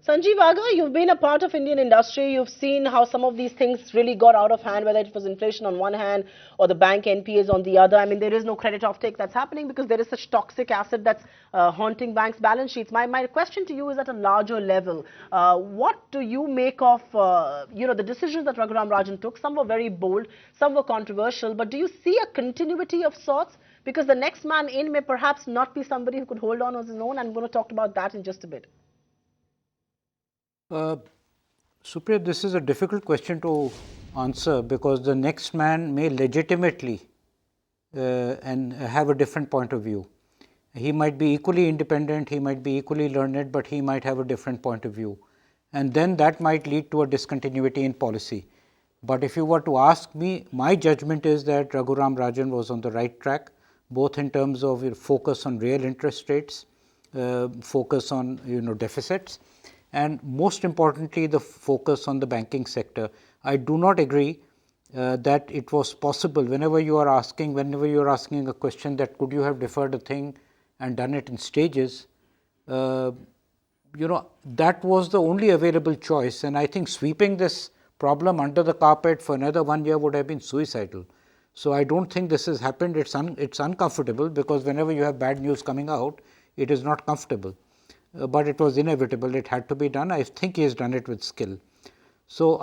Sanjeev Aga, you've been a part of Indian industry. You've seen how some of these things really got out of hand, whether it was inflation on one hand or the bank NPAs on the other. I mean, there is no credit offtake that's happening because there is such toxic asset that's haunting banks' balance sheets. My question to you is at a larger level. What do you make of, the decisions that Raghuram Rajan took? Some were very bold, some were controversial, but do you see a continuity of sorts? Because the next man in may perhaps not be somebody who could hold on his own. I'm going to talk about that in just a bit. Supriya, this is a difficult question to answer because the next man may legitimately and have a different point of view. He might be equally independent, he might be equally learned, but he might have a different point of view. And then that might lead to a discontinuity in policy. But if you were to ask me, my judgment is that Raghuram Rajan was on the right track, both in terms of focus on real interest rates, focus on deficits, and most importantly the focus on the banking sector. I do not agree that it was possible whenever you are asking a question that could you have deferred a thing and done it in stages, that was the only available choice, and I think sweeping this problem under the carpet for another 1 year would have been suicidal. So I don't think this has happened. It's uncomfortable because whenever you have bad news coming out, it is not comfortable. But it was inevitable, it had to be done. I think he has done it with skill. So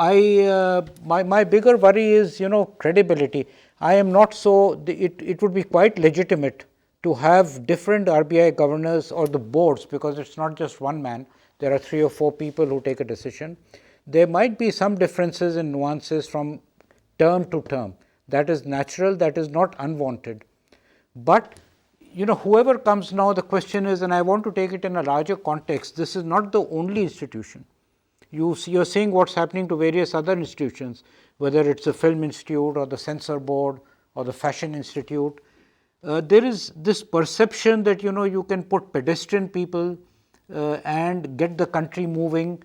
my bigger worry is, credibility. I am not so, it would be quite legitimate to have different RBI governors or the boards, because it's not just one man, there are 3 or 4 people who take a decision. There might be some differences in nuances from term to term. That is natural, that is not unwanted. But whoever comes now, the question is, and I want to take it in a larger context, this is not the only institution. You're seeing what's happening to various other institutions, whether it's the Film Institute or the Censor Board or the Fashion Institute. There is this perception that, you can put pedestrian people and get the country moving,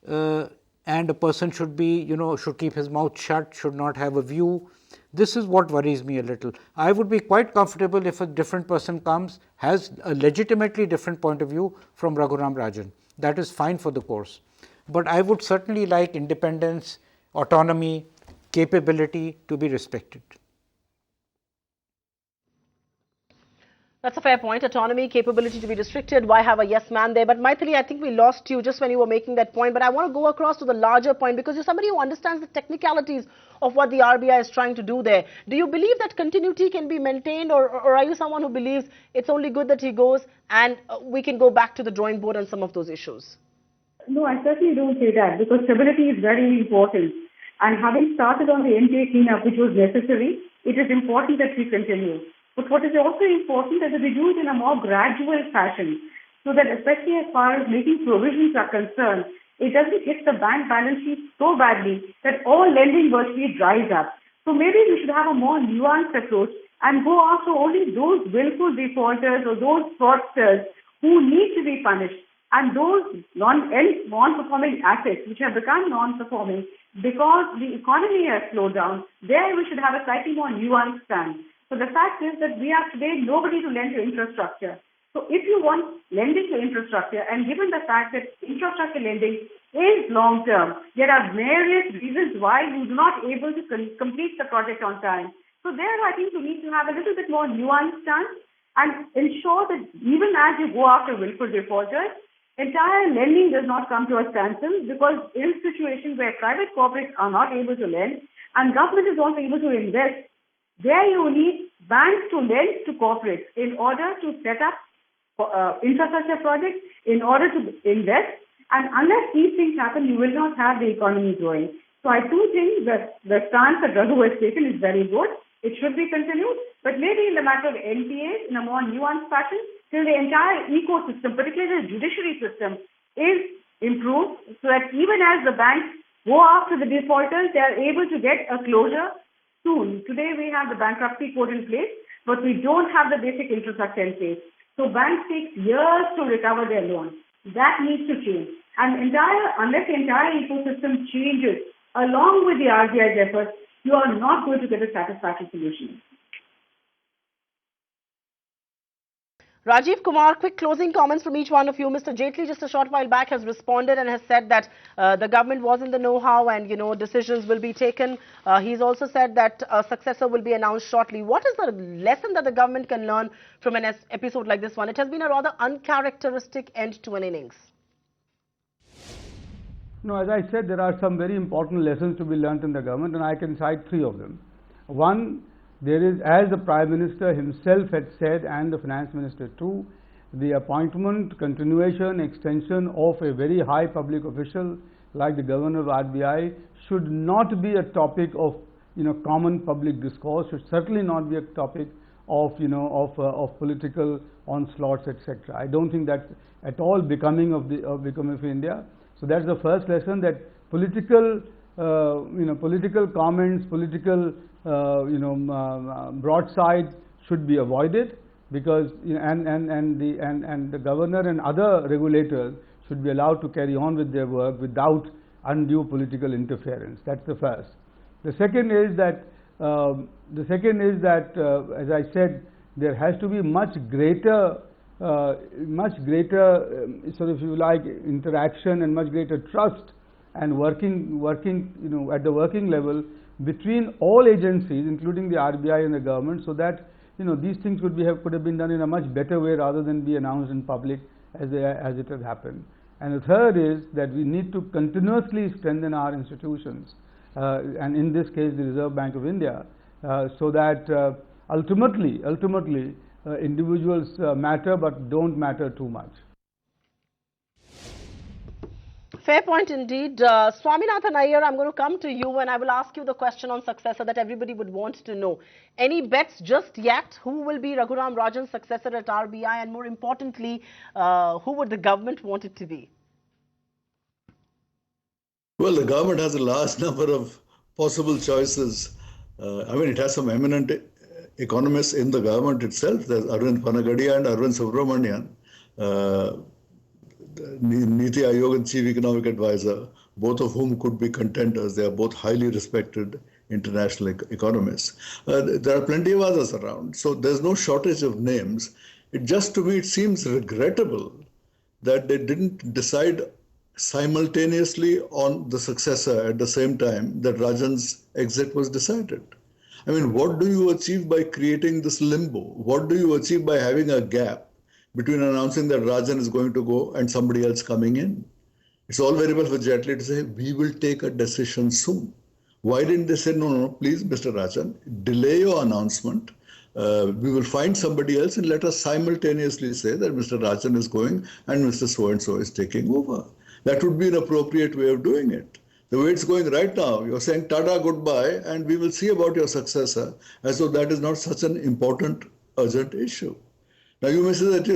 and a person should be, should keep his mouth shut, should not have a view. This is what worries me a little. I would be quite comfortable if a different person comes, has a legitimately different point of view from Raghuram Rajan. That is fine for the course. But I would certainly like independence, autonomy, capability to be respected. That's a fair point. Autonomy, capability to be restricted. Why have a yes man there? But Mythili, I think we lost you just when you were making that point. But I want to go across to the larger point because you're somebody who understands the technicalities of what the RBI is trying to do there. Do you believe that continuity can be maintained, or are you someone who believes it's only good that he goes and we can go back to the drawing board on some of those issues? No, I certainly don't say that, because stability is very important. And having started on the NPA cleanup, which was necessary, it is important that we continue. But what is also important is that we do it in a more gradual fashion, so that especially as far as making provisions are concerned, it doesn't hit the bank balance sheet so badly that all lending virtually dries up. So maybe we should have a more nuanced approach and go after only those willful defaulters or those fraudsters who need to be punished, and those non-performing assets which have become non-performing because the economy has slowed down, there we should have a slightly more nuanced stance. So the fact is that we have today nobody to lend to infrastructure. So if you want lending to infrastructure, and given the fact that infrastructure lending is long term, there are various reasons why you are not able to complete the project on time. So there I think you need to have a little bit more nuanced stance and ensure that even as you go after willful defaulters, entire lending does not come to a standstill, because in situations where private corporates are not able to lend and government is also able to invest, there you need banks to lend to corporates in order to set up infrastructure projects, in order to invest, and unless these things happen, you will not have the economy growing. So I do think that the stance that Raghu has taken is very good. It should be continued, but maybe in the matter of NPAs, in a more nuanced fashion, till the entire ecosystem, particularly the judiciary system, is improved, so that even as the banks go after the defaulters, they are able to get a closure soon. Today we have the bankruptcy code in place, but we don't have the basic infrastructure in place. So banks take years to recover their loans. That needs to change. And unless the entire ecosystem changes along with the RBI's efforts, you are not going to get a satisfactory solution. Rajiv Kumar, quick closing comments from each one of you. Mr. Jaitley just a short while back has responded and has said that the government was in the know-how and, decisions will be taken. He's also said that a successor will be announced shortly. What is the lesson that the government can learn from an episode like this one? It has been a rather uncharacteristic end to an innings. No, as I said, there are some very important lessons to be learnt in the government, and I can cite three of them. One, there is, as the Prime Minister himself had said, and the Finance Minister too, the appointment, continuation, extension of a very high public official like the Governor of RBI should not be a topic of common public discourse. Should certainly not be a topic of of political onslaughts, etc. I don't think that's at all becoming of India. So that's the first lesson, that political political comments, political broadsides should be avoided, because and the governor and other regulators should be allowed to carry on with their work without undue political interference. That's the first. The second is that as I said, there has to be much greater sort of, if you like, interaction and much greater trust and working at the working level between all agencies, including the RBI and the government, so that these things could have been done in a much better way rather than be announced in public as it has happened. And the third is that we need to continuously strengthen our institutions, and in this case the Reserve Bank of India, so that ultimately individuals matter but don't matter too much. Fair point indeed. Swaminathan Iyer, I'm going to come to you and I will ask you the question on successor that everybody would want to know. Any bets just yet? Who will be Raghuram Rajan's successor at RBI, and more importantly, who would the government want it to be? Well, the government has a large number of possible choices. It has some eminent economists in the government itself. There's Arvind Panagadia and Arvind Subramanian. Niti Ayoga Chief Economic Advisor, both of whom could be contenders. They are both highly respected international economists. There are plenty of others around, so there's no shortage of names. To me, it seems regrettable that they didn't decide simultaneously on the successor at the same time that Rajan's exit was decided. What do you achieve by creating this limbo? What do you achieve by having a gap between announcing that Rajan is going to go and somebody else coming in? It's all very well for Jaitley to say, we will take a decision soon. Why didn't they say, no, please, Mr. Rajan, delay your announcement. We will find somebody else and let us simultaneously say that Mr. Rajan is going and Mr. So-and-so is taking over. That would be an appropriate way of doing it. The way it's going right now, you're saying tada, goodbye, and we will see about your successor, as though that is not such an important, urgent issue. Now, you may say that,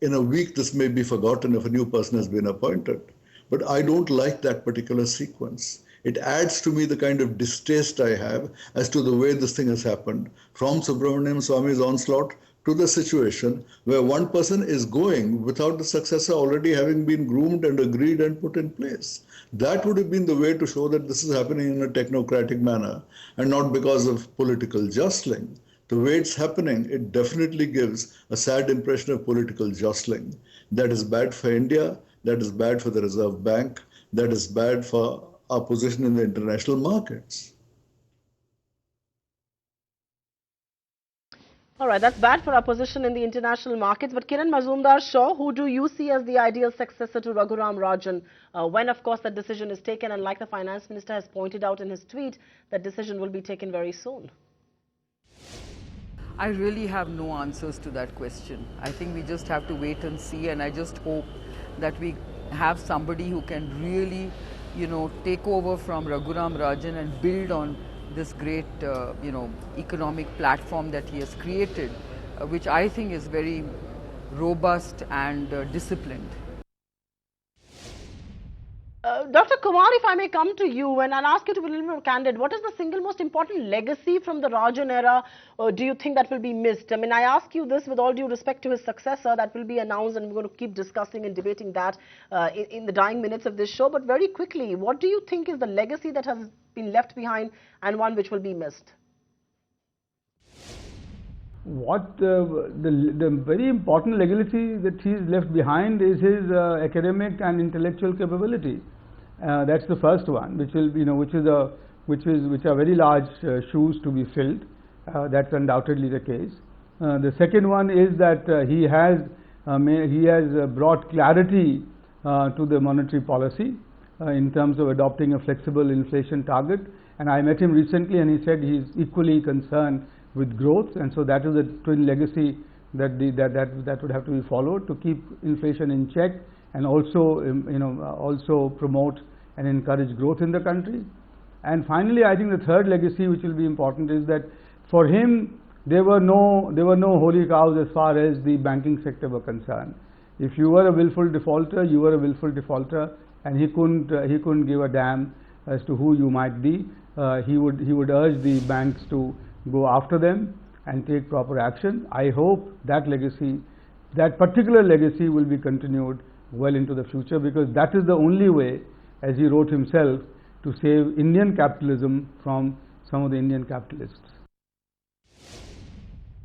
in a week this may be forgotten if a new person has been appointed. But I don't like that particular sequence. It adds to me the kind of distaste I have as to the way this thing has happened, from Subramaniam Swamy's onslaught to the situation where one person is going without the successor already having been groomed and agreed and put in place. That would have been the way to show that this is happening in a technocratic manner and not because of political jostling. The way it's happening, it definitely gives a sad impression of political jostling. That is bad for India, that is bad for the Reserve Bank, that is bad for our position in the international markets. All right, that's bad for our position in the international markets. But Kiran Mazumdar Shaw, who do you see as the ideal successor to Raghuram Rajan when, of course, that decision is taken? And like the Finance Minister has pointed out in his tweet, that decision will be taken very soon. I really have no answers to that question. I think we just have to wait and see, and I just hope that we have somebody who can really, take over from Raghuram Rajan and build on this great, economic platform that he has created, which I think is very robust and disciplined. Dr. Kumar, if I may come to you and I'll ask you to be a little more candid, what is the single most important legacy from the Rajan era do you think that will be missed? I mean, I ask you this with all due respect to his successor that will be announced, and we're going to keep discussing and debating that in the dying minutes of this show. But very quickly, what do you think is the legacy that has been left behind and one which will be missed? What the very important legacy that he's left behind is his academic and intellectual capability. That's the first one, which will, which are very large shoes to be filled. That's undoubtedly the case. The second one is that he has brought clarity to the monetary policy in terms of adopting a flexible inflation target. And I met him recently, and he said he's equally concerned with growth, and so that is a twin legacy that would have to be followed to keep inflation in check and also also promote and encourage growth in the country. And finally, I think the third legacy which will be important is that for him there were no holy cows as far as the banking sector were concerned. If you were a willful defaulter, you were a willful defaulter, and he couldn't give a damn as to who you might be. He would urge the banks to go after them and take proper action. I hope that legacy, that particular legacy, will be continued well into the future, because that is the only way, as he wrote himself, to save Indian capitalism from some of the Indian capitalists.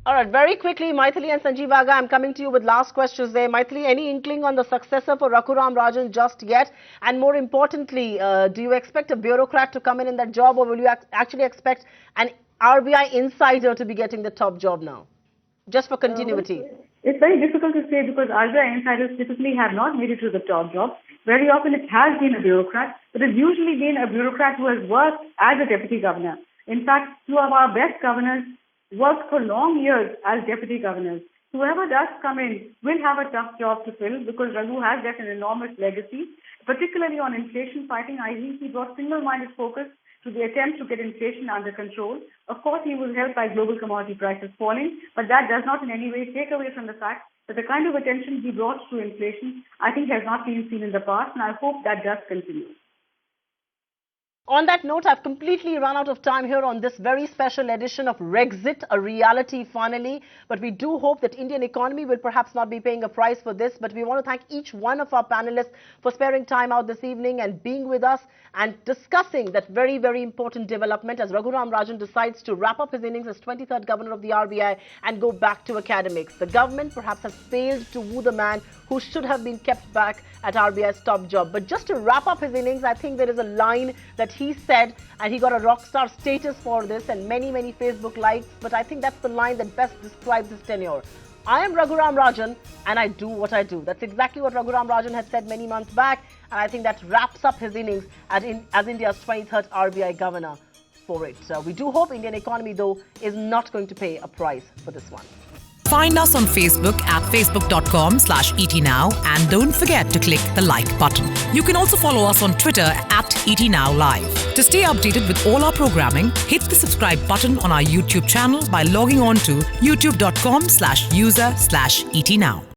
All right, very quickly, Mythili and Sanjeev Aga, I'm coming to you with last questions there. Mythili, any inkling on the successor for Raghuram Rajan just yet? And more importantly, do you expect a bureaucrat to come in that job, or will you actually expect an RBI insider to be getting the top job now? Just for continuity. It's very difficult to say, because RBI insiders typically have not made it to the top job. Very often it has been a bureaucrat, but it's usually been a bureaucrat who has worked as a deputy governor. In fact, two of our best governors worked for long years as deputy governors. Whoever does come in will have a tough job to fill, because Raghu has left an enormous legacy, particularly on inflation fighting. I think he brought single-minded focus to the attempt to get inflation under control. Of course, he was helped by global commodity prices falling, but that does not in any way take away from the fact that the kind of attention he brought to inflation, I think, has not been seen in the past, and I hope that does continue. On that note, I've completely run out of time here on this very special edition of Rexit, a reality finally. But we do hope that Indian economy will perhaps not be paying a price for this. But we want to thank each one of our panelists for sparing time out this evening and being with us and discussing that very, very important development as Raghuram Rajan decides to wrap up his innings as 23rd governor of the RBI and go back to academics. The government perhaps has failed to woo the man who should have been kept back at RBI's top job. But just to wrap up his innings, I think there is a line that he said, and he got a rock star status for this and many, many Facebook likes, but I think that's the line that best describes his tenure. I am Raghuram Rajan and I do what I do. That's exactly what Raghuram Rajan had said many months back, and I think that wraps up his innings as India's 23rd RBI governor for it. We do hope Indian economy, though, is not going to pay a price for this one. Find us on Facebook at facebook.com/ETNow, and don't forget to click the like button. You can also follow us on Twitter at ETNowLive. To stay updated with all our programming, hit the subscribe button on our YouTube channel by logging on to youtube.com/user/ETNow.